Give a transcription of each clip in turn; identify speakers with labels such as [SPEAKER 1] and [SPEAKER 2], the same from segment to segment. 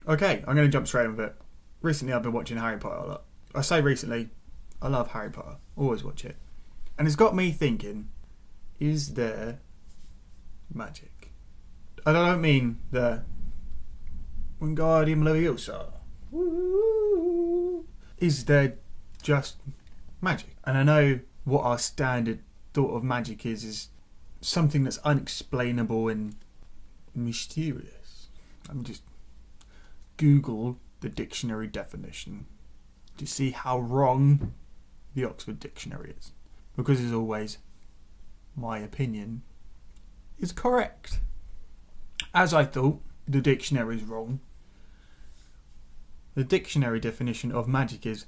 [SPEAKER 1] Okay, I'm going to jump straight in with it. Recently I've been watching Harry Potter a lot. I say recently, I love Harry Potter. Always watch it. And it's got me thinking, is there magic? And I don't mean the Wingardium Leviosa. Is there just magic? And I know what our standard thought of magic is something that's unexplainable and mysterious. I'm just Google the dictionary definition to see how wrong the Oxford Dictionary is. Because as always, my opinion is correct. As I thought, the dictionary is wrong. The dictionary definition of magic is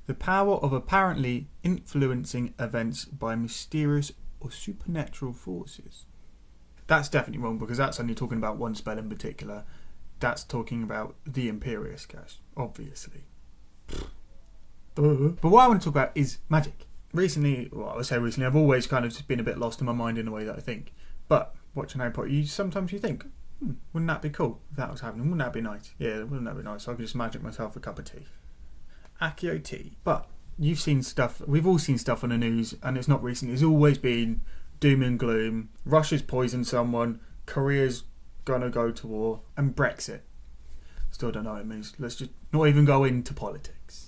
[SPEAKER 1] the power of apparently influencing events by mysterious or supernatural forces. That's definitely wrong because that's only talking about one spell in particular. That's talking about the Imperious Curse, obviously. But what I want to talk about is magic. Recently, I've always kind of just been a bit lost in my mind in the way that I think. But watching Harry Potter, sometimes you think, wouldn't that be cool if that was happening? Wouldn't that be nice? Yeah, wouldn't that be nice? I could just magic myself a cup of tea. Accio tea. But you've seen stuff, we've all seen stuff on the news, and it's not recent. It's always been doom and gloom. Russia's poisoned someone. Korea's gonna go to war. And Brexit. Still don't know what it means. Let's just not even go into politics.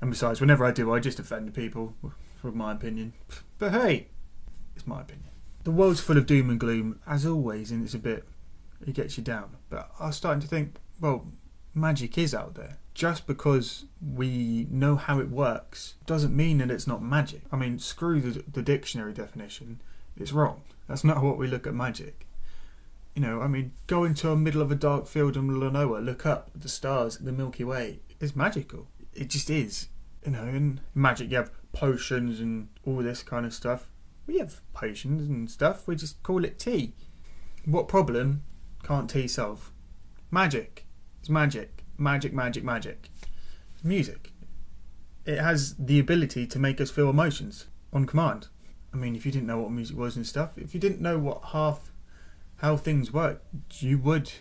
[SPEAKER 1] And besides, whenever I do, I just offend people with my opinion. But hey, it's my opinion. The world's full of doom and gloom, as always, and it gets you down. But I was starting to think, well, magic is out there. Just because we know how it works doesn't mean that it's not magic. I mean, screw the dictionary definition. It's wrong. That's not what we look at magic. You know, I mean, go into the middle of a dark field in the middle of nowhere, look up at the stars, the Milky Way. It's magical. It just is. You know, in magic you have potions and all this kind of stuff. We have potions and stuff. We just call it tea. What problem can't tea solve? Magic. It's magic. Magic, magic, magic. It's music. It has the ability to make us feel emotions on command. I mean, if you didn't know what music was and stuff, if you didn't know how things work, you would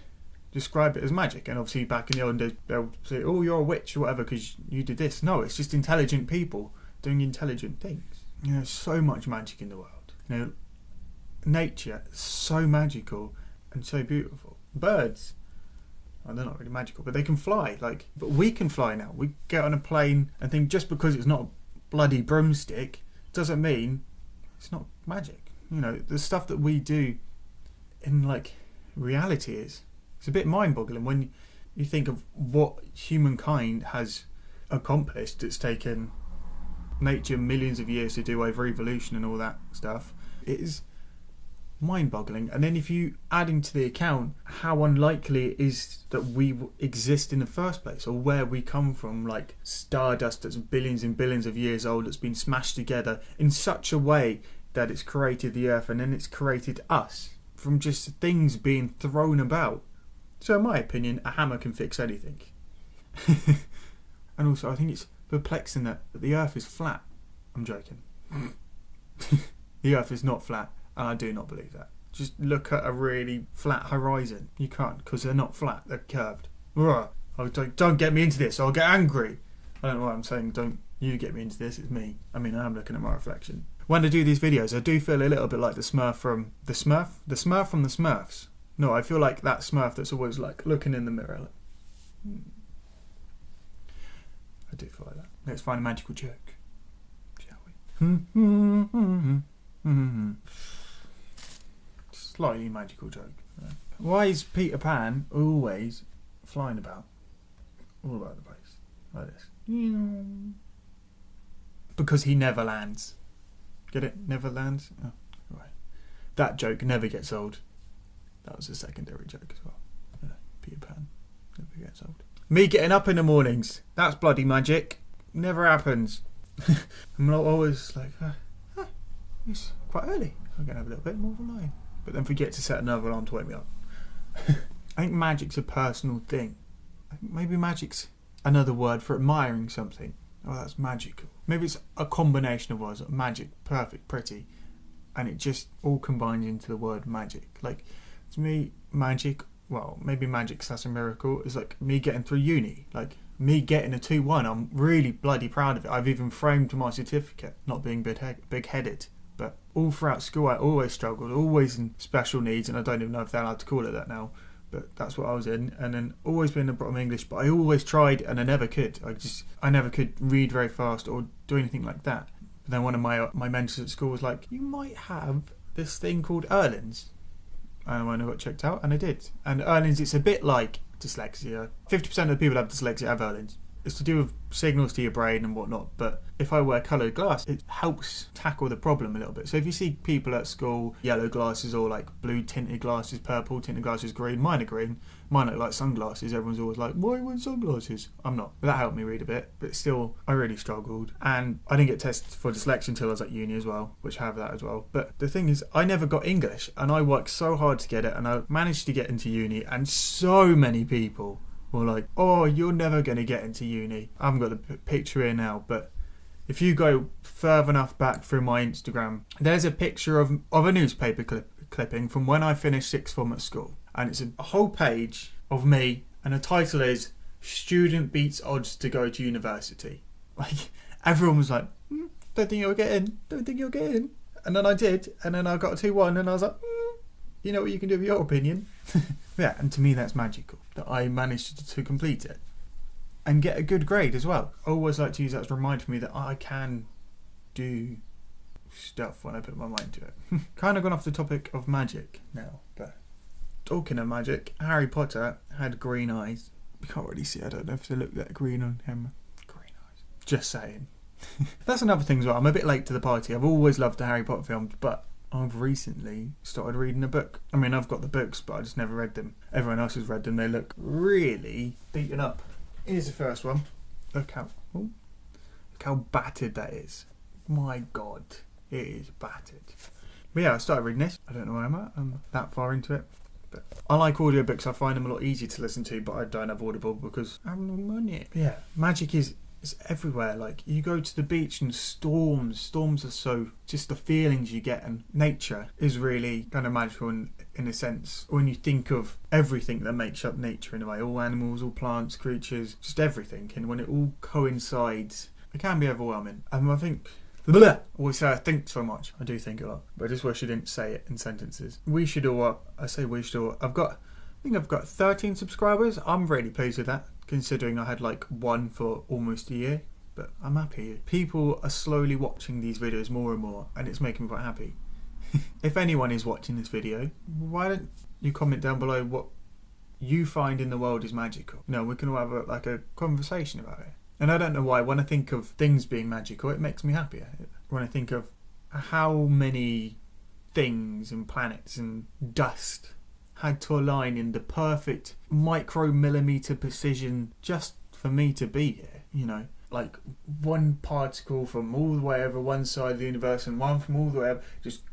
[SPEAKER 1] describe it as magic. And obviously back in the old days, they'll say, oh, you're a witch or whatever because you did this. No, it's just intelligent people doing intelligent things. You know, there's so much magic in the world. You know, nature is so magical and so beautiful. Birds, well, they're not really magical, but they can fly. But we can fly now. We get on a plane and think just because it's not a bloody broomstick doesn't mean it's not magic. You know, the stuff that we do in reality it's a bit mind-boggling when you think of what humankind has accomplished. It's taken nature millions of years to do over evolution and all that stuff. It is mind-boggling. And then if you add into the account how unlikely it is that we exist in the first place, or where we come from, like stardust that's billions and billions of years old, that's been smashed together in such a way that it's created the earth and then it's created us from just things being thrown about. So in my opinion, a hammer can fix anything. And also I think it's perplexing that the earth is flat. I'm joking. The earth is not flat, and I do not believe that. Just look at a really flat horizon. You can't, because they're not flat, they're curved. Oh, don't get me into this, I'll get angry. I don't know what I'm saying, don't you get me into this, it's me. I mean, I am looking at my reflection. When I do these videos, I do feel a little bit like the Smurf from the Smurfs. No, I feel like that Smurf that's always looking in the mirror. I do feel like that. Let's find a magical joke, shall we? Slightly magical joke. Why is Peter Pan always flying about? All about the place. Like this. Because he never lands. Get it? Never lands? Oh, right. That joke never gets old. That was a secondary joke as well. Peter Pan never gets old. Me getting up in the mornings. That's bloody magic. Never happens. I'm always like, it's quite early. I'm going to have a little bit more of a lie. But then forget to set another alarm to wake me up. I think magic's a personal thing. I think maybe magic's another word for admiring something. Oh, that's magical. Maybe it's a combination of words, like magic, perfect, pretty, and it just all combines into the word magic. To me, magic well, maybe magic's that's a miracle, is like me getting through uni. Like me getting a 2-1, I'm really bloody proud of it. I've even framed my certificate, not being big-headed. But all throughout school I always struggled, always in special needs, and I don't even know if they're allowed to call it that now. But that's what I was in, and then always been a bottom English, but I always tried and I never could. I never could read very fast or do anything like that. But then one of my mentors at school was like, you might have this thing called Erling's. And when I got checked out, and I did. And Erling's, it's a bit like dyslexia. 50% of the people that have dyslexia have Erling's. It's to do with signals to your brain and whatnot, but if I wear coloured glasses, it helps tackle the problem a little bit. So if you see people at school, yellow glasses or like blue tinted glasses, purple tinted glasses, green, mine are green, mine look like sunglasses, everyone's always like, why are you wearing sunglasses? I'm not. But that helped me read a bit, but still, I really struggled. And I didn't get tested for dyslexia until I was at uni as well, which I have that as well. But the thing is, I never got English, and I worked so hard to get it, and I managed to get into uni, and so many people were like, oh, you're never going to get into uni. I haven't got the picture here now, but if you go further enough back through my Instagram, there's a picture of a newspaper clipping from when I finished sixth form at school. And it's a whole page of me, and the title is Student Beats Odds to Go to University. Like, everyone was like, don't think you'll get in, don't think you'll get in. And then I did, and then I got a 2-1, and I was like, you know what you can do with your opinion. Yeah, and to me that's magical, that I managed to complete it and get a good grade as well. I always like to use that as a reminder for me that I can do stuff when I put my mind to it. Kind of gone off the topic of magic now, but talking of magic, Harry Potter had green eyes. You can't really see, I don't know if they look that green on camera. Green eyes. Just saying. That's another thing as well. I'm a bit late to the party. I've always loved the Harry Potter films, but I've recently started reading a book. I mean, I've got the books, but I just never read them. Everyone else has read them. They look really beaten up. Here's the first one. Look how battered that is. My God, it is battered. But yeah, I started reading this. I don't know where I'm at. I'm that far into it. But I like audiobooks. I find them a lot easier to listen to, but I don't have Audible because I have no money. Yeah, magic is everywhere. Like, you go to the beach and storms are so, just the feelings you get, and nature is really kind of magical in a sense. When you think of everything that makes up nature in a way, all animals, all plants, creatures, just everything, and when it all coincides, it can be overwhelming. And I think, always say I think so much. I do think a lot, but I just wish I didn't say it in sentences. We should all, I say we should all, I think I've got 13 subscribers. I'm really pleased with that, considering I had like one for almost a year, but I'm happy. People are slowly watching these videos more and more, and it's making me quite happy. If anyone is watching this video, why don't you comment down below what you find in the world is magical? You know, we can all have a conversation about it. And I don't know why, when I think of things being magical, it makes me happier. When I think of how many things and planets and dust had to align in the perfect micromillimeter precision just for me to be here, you know, like one particle from all the way over one side of the universe and one from all the way up just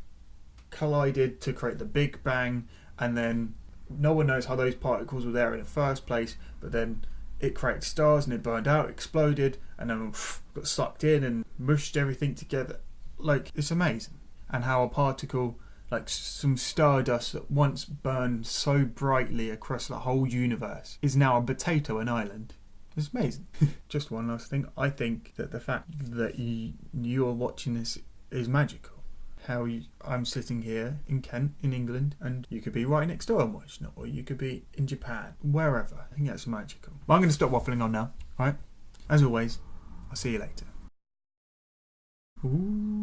[SPEAKER 1] collided to create the Big Bang, and then no one knows how those particles were there in the first place, but then it created stars and it burned out, exploded, and then got sucked in and mushed everything together. Like, it's amazing. And how a particle, like some stardust that once burned so brightly across the whole universe, is now a potato an island. It's amazing. Just one last thing. I think that the fact that you are watching this is magical. How I'm sitting here in Kent, in England, and you could be right next door and watching it, or you could be in Japan, wherever. I think that's magical. Well, I'm going to stop waffling on now, right? As always, I'll see you later. Ooh.